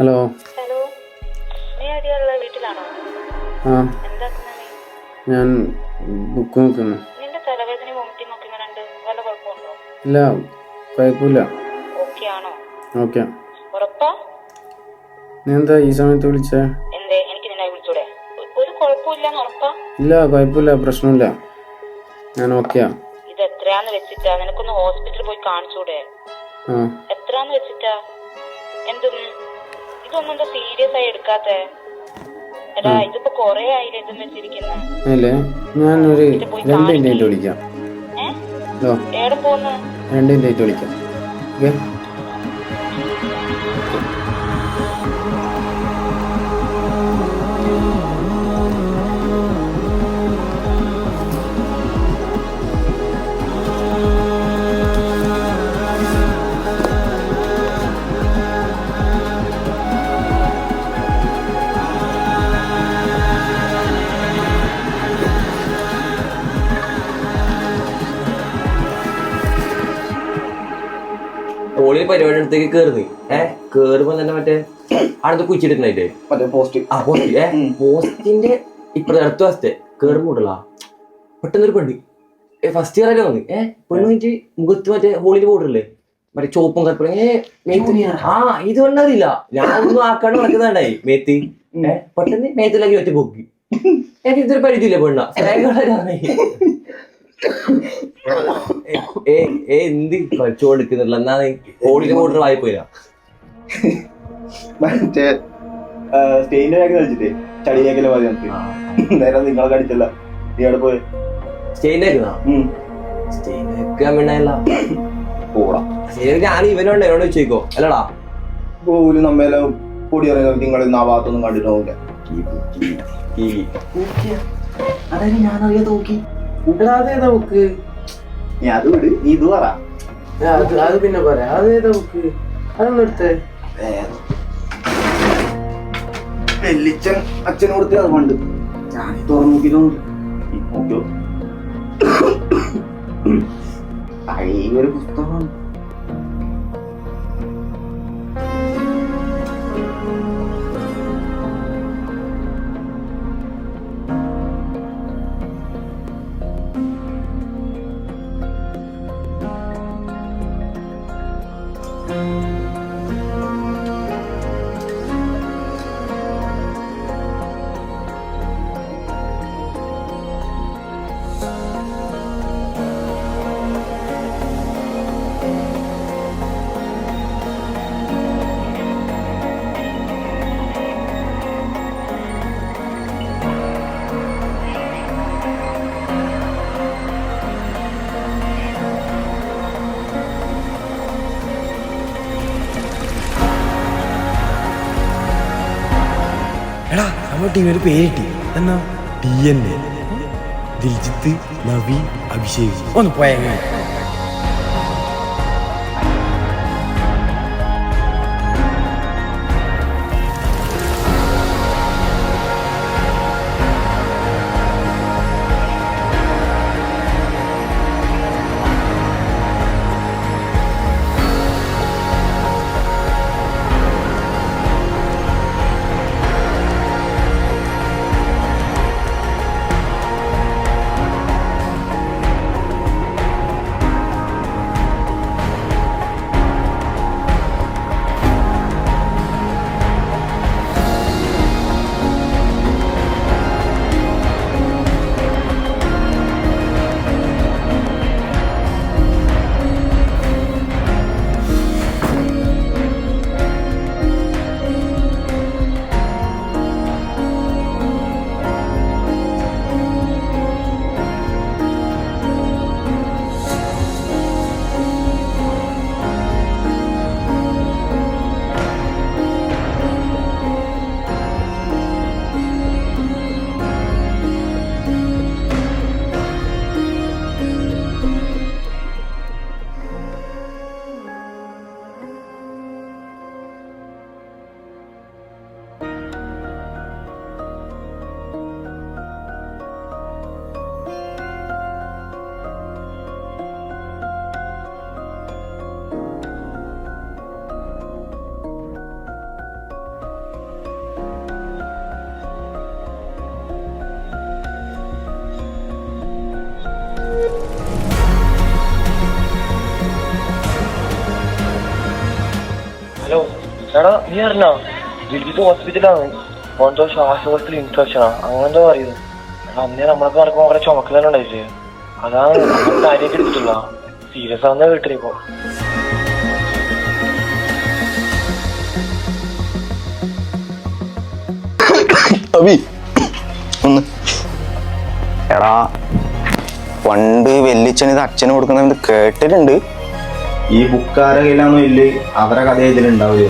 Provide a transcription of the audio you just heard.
Hello. Hello, നീ എവിടെയുള്ള വീട്ടിലാണോ? ആ, എന്താക്കുന്ന നീ? ഞാൻ ബുക്ക് നോക്കുന്നു. നിന്റെ തലവേദന വോമിറ്റിംഗ് ഒക്കെ ഇങ്ങനെ ഉണ്ട്, വല്ല കുഴപ്പമുണ്ടോ? ഇല്ല, കുഴപ്പമില്ല. ഓക്കെ ആണോ? ഓക്കെ. ഉറപ്പാ? നീ എന്താ ഈ സമയത്ത് വിളിച്ചേ? എന്തേ, എനിക്ക് നിന്നെ വിളിച്ചൂടെ? ഒരു കുഴപ്പമില്ലെന്ന് ഉറപ്പാ? ഇല്ല, കുഴപ്പമില്ല, പ്രശ്നമില്ല, ഞാൻ ഓക്കെയാ. ഇത് എത്രയാന്ന് വെച്ചിട്ടാ? നിനക്കൊന്ന് ഹോസ്പിറ്റലിൽ പോയി കാണിച്ചൂടെ? ആ, എത്രയാന്ന് വെച്ചിട്ടാ? എന്തും ഇതൊന്നും എന്താ സീരിയസ് ആയി എടുക്കാത്തെ? എടാ, ഇതിപ്പോ കൊറേ ആയില്ലേ ഇതും വെച്ചിരിക്കുന്നെ. അല്ലേ, ഞാനൊരു 2 മിനിറ്റ് വിളിക്കാം. ഹലോ, എവിടെ പോന്ന്? 2 മിനിറ്റ് വിളിക്കാം. ഓക്കെ. ഓളി പരിപാടി അടുത്തേക്ക് കേറുന്നു. കേറുമ്പോ തന്നെ മറ്റേ അടുത്ത് കുച്ചിട്ടുണ്ടായിട്ടേ മറ്റേ പോസ്റ്റ് പോസ്റ്റിന്റെ ഇപ്പഴത്തെ അടുത്ത വശത്തെ കേറുമ്പോട്ടല്ല പെട്ടെന്നൊരു പെണ്ണ് ഫസ്റ്റ് ഇയർ ആയിട്ട് വന്ന് പെണ്ണ് വെച്ച് മുഖത്ത് മറ്റേ ഹോളിന്റെ ബോർഡറില്ലേ മറ്റേ ചോപ്പും കറുപ്പും ഇത് കൊണ്ടറിയില്ല ഞാൻ ഒന്നും ആക്കാണ്ട് നടക്കുന്നുണ്ടായി മേത്ത് പെട്ടെന്ന് മേത്തിലാക്കി ഒറ്റ പൊക്കി എനിക്ക് ഇതൊരു പരിധിയില്ല പെണ്ണ എന്ത് കളിച്ചോണ്ടിരിക്കുന്നില്ല എന്നാ ഹോളിന്റെ ബോർഡർ വായിപ്പോയില്ല മറ്റേ സ്റ്റേജിന്റെ ബാഗ് കളിച്ചിട്ടേ ചളിയാക്കല മതി നമുക്ക് നേരെ നിങ്ങളെ കടിച്ചല്ല നീ അവിടെ പോയി ഞാൻ ഇവനോണ്ട് എന്നോട് ചോദിക്കോ അല്ലടാ പോലും നമ്മെല്ലാം പൊടി ഇറങ്ങി നിങ്ങൾ ആ ഭാഗത്തൊന്നും കണ്ടിട്ട് അതായത് ഞാനറിയാതെ നോക്കി അതേതാ ബുക്ക്? നീ അത് വിട്, നീ ഇത് പറ. അത് പിന്നെ പറയാം. അതേതാ ബുക്ക്? അതൊന്നും എടുത്തേ. വെല്ലിച്ചൻ അച്ഛന് കൊടുത്തേ അത് പണ്ട് ഞാൻ തുറന്നു നോക്കിയതോ നോക്കിയോ പഴയ ഒരു പുസ്തകമാണ്. എടാ നമ്മൾ ടീമിന് പേര് കിട്ടി എന്നാ DNA ദിൽജിത്ത് നവീൻ അഭിഷേക് ഒന്ന് പോയെങ്ങനെ എടാ നീ അറിഞ്ഞോ ദിൽജിത്ത് ഹോസ്പിറ്റലാണ് ഓന്തോ ശ്വാസകോശത്തിൽ ഇൻഫെക്ഷനാ അങ്ങനെന്തോ പറയുന്നത്. എടാ അന്നേ നമ്മളൊക്കെ നടക്കുമ്പോൾ കുറെ ചുമക്കലാണ് ഉണ്ടായില്ലേ, അതാണ് നമ്മൾ കാര്യമായിട്ട് എടുത്തിട്ടുള്ള. സീരിയസ് ആണെന്നാ കേട്ടിരിപ്പോ. എടാ പണ്ട് വെല്ലിച്ചന് ഇത് അച്ഛന് കൊടുക്കുന്നത് കേട്ടിട്ടുണ്ട്. ഈ ബുക്കാരെ കയ്യിലാണോ ഇല്ല അവരെ കഥ ഇതിലുണ്ടാവുക.